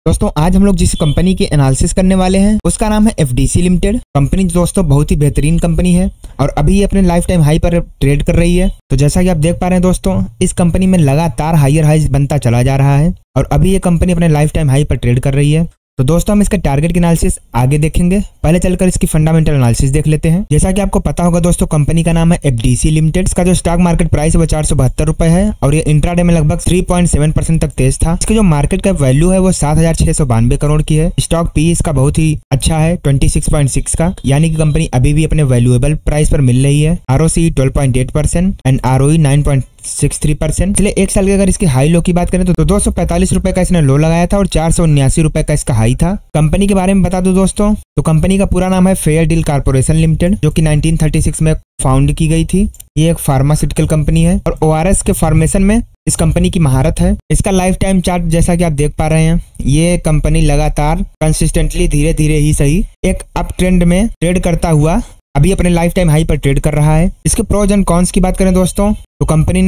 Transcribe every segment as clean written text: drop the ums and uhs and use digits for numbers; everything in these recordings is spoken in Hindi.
दोस्तों आज हम लोग जिस कंपनी की एनालिसिस करने वाले हैं उसका नाम है एफडीसी लिमिटेड। कंपनी दोस्तों बहुत ही बेहतरीन कंपनी है और अभी ये अपने लाइफ टाइम हाई पर ट्रेड कर रही है। तो जैसा कि आप देख पा रहे हैं दोस्तों, इस कंपनी में लगातार हायर हाइज बनता चला जा रहा है और अभी ये कंपनी अपने लाइफ टाइम हाई पर ट्रेड कर रही है। तो दोस्तों हम इसका टारगेट की एनालिसिस आगे देखेंगे, पहले चलकर इसकी फंडामेंटल एनालिसिस देख लेते हैं। जैसा कि आपको पता होगा दोस्तों, कंपनी का नाम है एफडीसी लिमिटेड। इसका जो स्टॉक मार्केट प्राइस है वो 472 रुपए है और ये इंट्राडे में लगभग 3.7% तक तेज था। इसके जो मार्केट कैप वैल्यू है वो 7,692 करोड़ की है। स्टॉक पी इसका बहुत ही अच्छा है 26.6 का, यानी कि कंपनी अभी भी अपने वैल्यूएबल प्राइस पर मिल रही है। ROC 12.8% and ROE 9.63%। इसलिए एक साल की अगर इसकी हाई लो की बात करें तो 245 रुपए का इसने लो लगाया था और 479 रुपए का इसका हाई था। कंपनी के बारे में बता दूं दोस्तों, तो कंपनी का पूरा नाम है फेयर डील कॉर्पोरेशन लिमिटेड, जो कि 1936 में फाउंड की गई थी। ये एक फार्मास्यूटिकल कंपनी है और ओआरएस के फॉर्मेशन में इस कंपनी की महारत है। इसका लाइफ टाइम चार्ट जैसा कि आप देख पा रहे हैं, ये कंपनी लगातार कंसिस्टेंटली धीरे धीरे ही सही एक अप ट्रेंड में ट्रेड करता हुआ अभी अपने लाइफ टाइम हाई पर ट्रेड कर रहा है। इसके प्रोज एंड कॉन्स की बात करें दोस्तों, तो कंपनी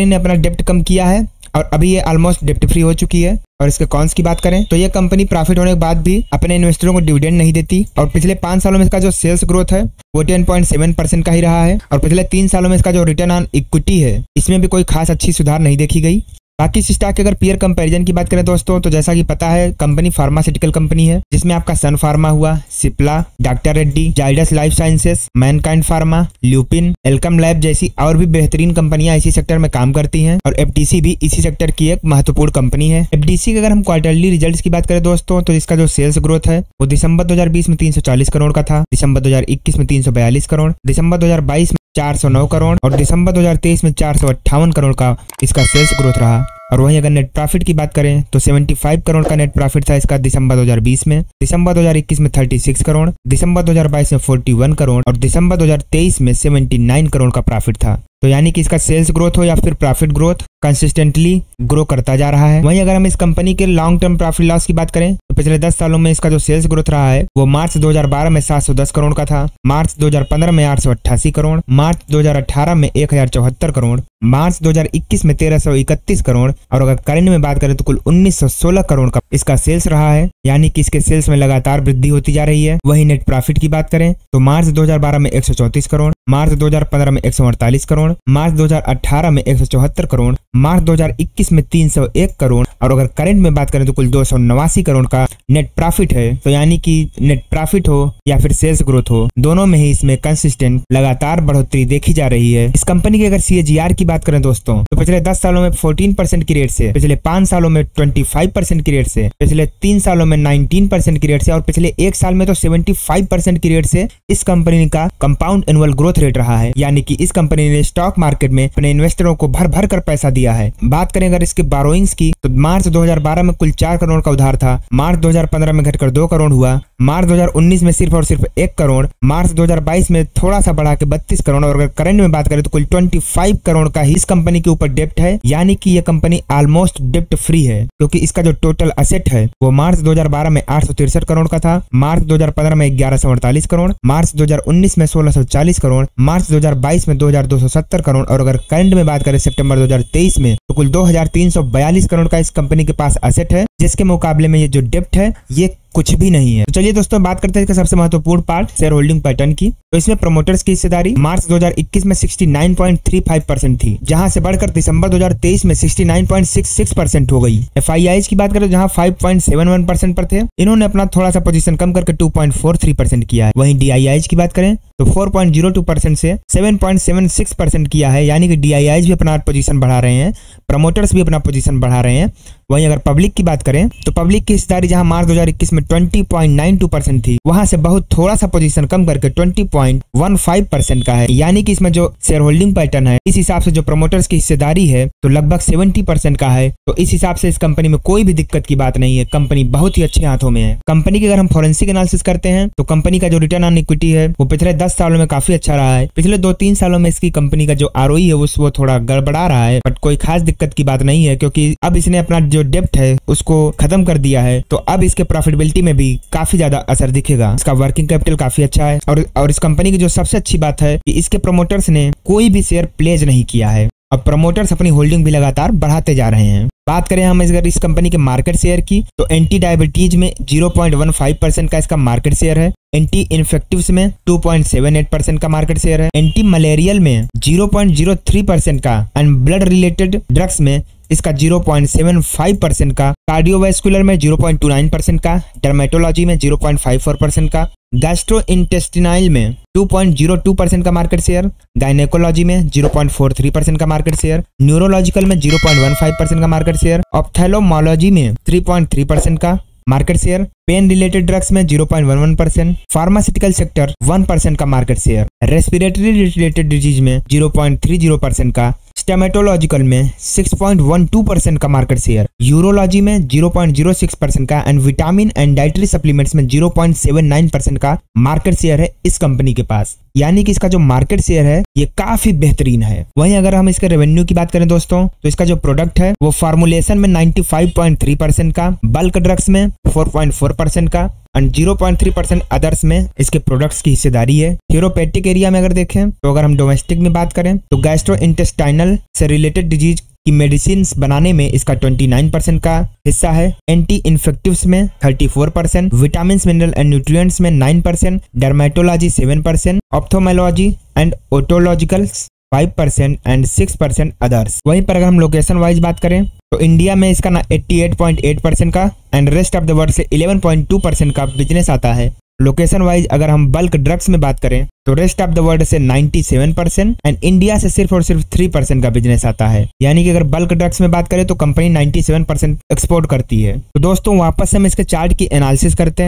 ने अपना डेप्ट कम किया है और अभी ये ऑलमोस्ट डेप्ट फ्री हो चुकी है। और इसके कॉन्स की बात करें तो ये कंपनी प्रॉफिट होने के बाद भी अपने इन्वेस्टरों को डिविडेंड नहीं देती और पिछले 5 सालों में इसका जो सेल्स ग्रोथ है वो 10.7% का ही रहा है और पिछले 3 सालों में इसका जो रिटर्न ऑन इक्विटी है इसमें भी कोई खास अच्छी सुधार नहीं देखी गई। बाकी इस स्टॉक के अगर पीयर कंपैरिजन की बात करें दोस्तों, तो जैसा कि पता है कंपनी फार्मास्यूटिकल कंपनी है, जिसमें आपका सन फार्मा हुआ, Cipla, doctor Reddy, Zydus life sciences, Mankind pharma, lupin, Alkem lab जैसी और भी बेहतरीन कंपनियां इसी सेक्टर में काम करती हैं और एफडीसी भी इसी सेक्टर की एक महत्वपूर्ण कंपनी है। एफडीसी के अगर हम क्वार्टरली रिजल्ट्स की बात करें दोस्तों, तो इसका जो सेल्स ग्रोथ है वो दिसंबर 2020 में 340 करोड़ का था, दिसंबर 2021 में 342 करोड़, दिसंबर 2022 में 409 करोड़ और दिसंबर 2023 में 458 करोड़ का इसका सेल्स ग्रोथ रहा। और वहीं अगर नेट प्रॉफिट की बात करें तो 75 करोड़ का नेट प्रॉफिट था इसका दिसंबर 2020 में, दिसंबर 2021 में 36 करोड़, दिसंबर 2022 में 41 करोड़ और दिसंबर 2023 में 79 करोड़ का प्रॉफिट था। तो यानी कि इसका सेल्स ग्रोथ हो या फिर प्रॉफिट ग्रोथ कंसिस्टेंटली ग्रो करता जा रहा है। वहीं अगर हम इस कंपनी के लॉन्ग टर्म प्रॉफिट लॉस की बात करें तो पिछले 10 सालों में इसका जो सेल्स ग्रोथ रहा है वो मार्च 2012 में 710 करोड़ का था, मार्च 2015 में 888 करोड़, मार्च 2018 में 1074 करोड़, मार्च 2021 में 1331 करोड़ और अगर करंट में बात करें तो कुल 1916 करोड़ का इसका सेल्स रहा है, यानी कि इसके सेल्स में लगातार वृद्धि होती जा रही है। वहीं नेट प्रॉफिट की बात करें तो मार्च 2012 में 134 करोड़, मार्च 2015 में 148 करोड़, मार्च 2018 में 174 करोड़, मार्च 2021 में 301 करोड़ और अगर करंट में बात करें तो कुल 289 करोड़ का नेट प्रॉफिट है। तो यानी कि नेट प्रॉफिट हो या फिर सेल्स ग्रोथ हो, दोनों में ही इसमें कंसिस्टेंट लगातार बढ़ोतरी देखी जा रही है। इस कंपनी की अगर सीएजीआर की बात करें दोस्तों, तो पिछले 10 सालों में 14% की रेट से, पिछले 5 सालों में 25% की रेट से, पिछले 3 सालों में 19% की रेट से और पिछले 1 साल में तो 75% की रेट से इस कंपनी का कंपाउंड एनुअल ग्रोथ रेट रहा है। यानी कि इस कंपनी ने स्टॉक मार्केट में अपने इन्वेस्टरों को भर भर कर पैसा दिया है। बात करें अगर इसके बोरोइंग्स की तो मार्च 2012 में कुल 4 करोड़ का उधार था, मार्च 2015 में घटकर 2 करोड़ हुआ, मार्च 2019 में सिर्फ और सिर्फ 1 करोड़, मार्च 2022 में थोड़ा सा बढ़ा के 32 करोड़ और अगर करंट में बात करें तो कुल 25 करोड़ का ही इस कंपनी के ऊपर डेप्ट है। यानी कि यह कंपनी ऑलमोस्ट डेप्ट फ्री है, क्योंकि इसका जो टोटल असेट है वो मार्च 2012 में 863 करोड़ का था, मार्च 2015 में 1148 करोड़, मार्च 2019 में 1640 करोड़, मार्च 2022 में 2270 करोड़ और अगर करंट में बात करें सितंबर 2023 में तो कुल 2342 करोड़ का इस कंपनी के पास असेट है, जिसके मुकाबले में ये जो डेप्ट है ये कुछ भी नहीं है। तो चलिए दोस्तों बात करते हैं इसका सबसे महत्वपूर्ण पार्ट शेयर होल्डिंग पैटर्न की। तो इसमें प्रमोटर्स की हिस्सेदारी मार्च 2021 में 69.35% थी, जहां से बढ़कर दिसंबर 2023 में 69.66% हो गई। एफआईआईज की बात करें तो जहां 5.71% पर थे, इन्होंने अपना थोड़ा सा पोजीशन कम करके 2.43% किया है। वहीं डीआईआईज की बात करें तो 4.02% से 7.76% किया है, यानी कि डीआईआईज भी अपना पोजीशन बढ़ा रहे हैं, प्रमोटर्स भी अपना पोजीशन बढ़ा रहे हैं। वहीं अगर पब्लिक की बात करें तो पब्लिक की हिस्सेदारी जहां मार्च 2021 में 20.92% थी, वहां से बहुत थोड़ा सा पोजीशन कम करके 20.15% का है। यानी कि इसमें जो शेयर होल्डिंग पैटर्न है, इस हिसाब से जो प्रमोटर्स की हिस्सेदारी है तो लगभग 70% का है। तो इस हिसाब से इस कंपनी में कोई भी दिक्कत की बात नहीं है, कंपनी बहुत ही अच्छे हाथों में है। कंपनी की अगर हम फोरेंसिक एनालिसिस करते हैं तो कंपनी का जो रिटर्न ऑन इक्विटी है वो पिछले 10 सालों में काफी अच्छा रहा है। पिछले 2-3 सालों में इसकी कंपनी का जो आरओई है वो थोड़ा गड़बड़ा रहा है, बट कोई खास दिक्कत की बात नहीं है, क्योंकि अब इसने अपना जो डेप्ट है उसको खत्म कर दिया है। तो अब इसके प्रॉफिटेबिलिटी में भी काफी ज्यादा असर दिखेगा। इसका वर्किंग कैपिटल काफी अच्छा है और इस कंपनी की जो सबसे अच्छी बात है कि इसके प्रमोटर्स ने कोई भी शेयर प्लेज नहीं किया है। और प्रमोटर्स अपनी होल्डिंग भी लगातार बढ़ाते जा रहे हैं। बात करें हम अगर इस कंपनी के मार्केट शेयर की, तो एंटी डायबिटीज में 0.15% का इसका मार्केट शेयर है, एंटी इन्फेक्टिव्स में 2.78% का मार्केट शेयर है, एंटी मलेरियल में 0.03% का एंड ब्लड रिलेटेड ड्रग्स में इसका 0.75% का, कार्डियोवैस्कुलर में 0.29% का, डर्मेटोलॉजी में 0.54% का, गैस्ट्रोइंटेस्टिनाइल में 2.02% का मार्केट शेयर, गायनेकोलॉजी में 0.43% का मार्केट शेयर, न्यूरोलॉजिकल में 0.15% का मार्केट शेयर, ऑप्थेल्मोलॉजी में 3.3% का market share, pen related drugs में 0.11%, फार्मास्यूटिकल सेक्टर 1% का market share, respiratory related disease में 0.30% का, स्टेमेटोलॉजिकल में 6.12% का मार्केट शेयर, यूरोलॉजी में 0.06% का and vitamin and dietary supplements में 0.79% का मार्केट शेयर है इस कंपनी के पास। यानी कि इसका जो मार्केट शेयर है ये काफी बेहतरीन है। वहीं अगर हम इसके रेवेन्यू की बात करें दोस्तों, तो इसका जो प्रोडक्ट है वो फार्मुलेशन में 95.3% का, बल्क ड्रग्स में 4.4% का एंड 0.3% अदर्स में इसके प्रोडक्ट्स की हिस्सेदारी है। थेरोपेटिक एरिया में अगर देखें तो अगर हम डोमेस्टिक में बात करें तो गैस्ट्रोइंटेस्टाइनल से रिलेटेड डिजीज की मेडिसिन बनाने में इसका 29% का हिस्सा है, एंटी इन्फेक्टिव्स में 34%, विटामिन मिनरल एंड न्यूट्रिएंट्स में 9%, डर्मेटोलॉजी 7%, ऑप्थोमेलॉजी एंड ओटोलॉजिकल 5% एंड 6% अदर्स। वहीं पर अगर हम लोकेशन वाइज बात करें तो इंडिया में इसका 88.8% का and rest of the world से 11.2% का बिजनेस आता है। लोकेशन वाइज अगर हम बल्क ड्रग्स में बात करें तो रेस्ट ऑफ द वर्ल्ड से 97% एंड इंडिया से सिर्फ और सिर्फ 3% का बिजनेस आता है। यानी कि अगर बल्क ड्रग्स में बात करें तो कंपनी 97% एक्सपोर्ट करती है। तो दोस्तों वापस से हम इसके चार्ट की एनालिसिस करते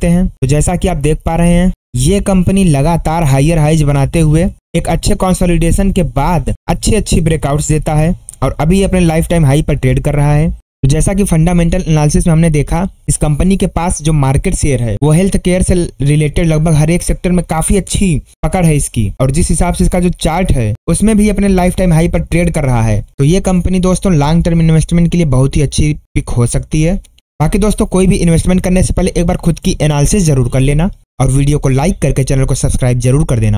हैं। तो जैसा कि आप देख पा रहे हैं ये कंपनी लगातार हायर हाइज बनाते हुए एक अच्छे कंसोलिडेशन के बाद अच्छी ब्रेकआउट्स देता है और अभी अपने लाइफ टाइम हाई पर ट्रेड कर रहा है। तो जैसा कि फंडामेंटल एनालिसिस में हमने देखा, इस कंपनी के पास जो मार्केट शेयर है वो हेल्थ केयर से रिलेटेड लगभग हर एक सेक्टर में काफी अच्छी पकड़ है इसकी, और जिस हिसाब से इसका जो चार्ट है उसमें भी अपने लाइफ टाइम हाई पर ट्रेड कर रहा है। तो ये कंपनी दोस्तों लॉन्ग टर्म इन्वेस्टमेंट के लिए बहुत ही अच्छी पिक हो सकती है। बाकी दोस्तों कोई भी इन्वेस्टमेंट करने से पहले एक बार खुद की एनालिसिस जरूर कर लेना और वीडियो को लाइक करके चैनल को सब्सक्राइब जरूर कर देना।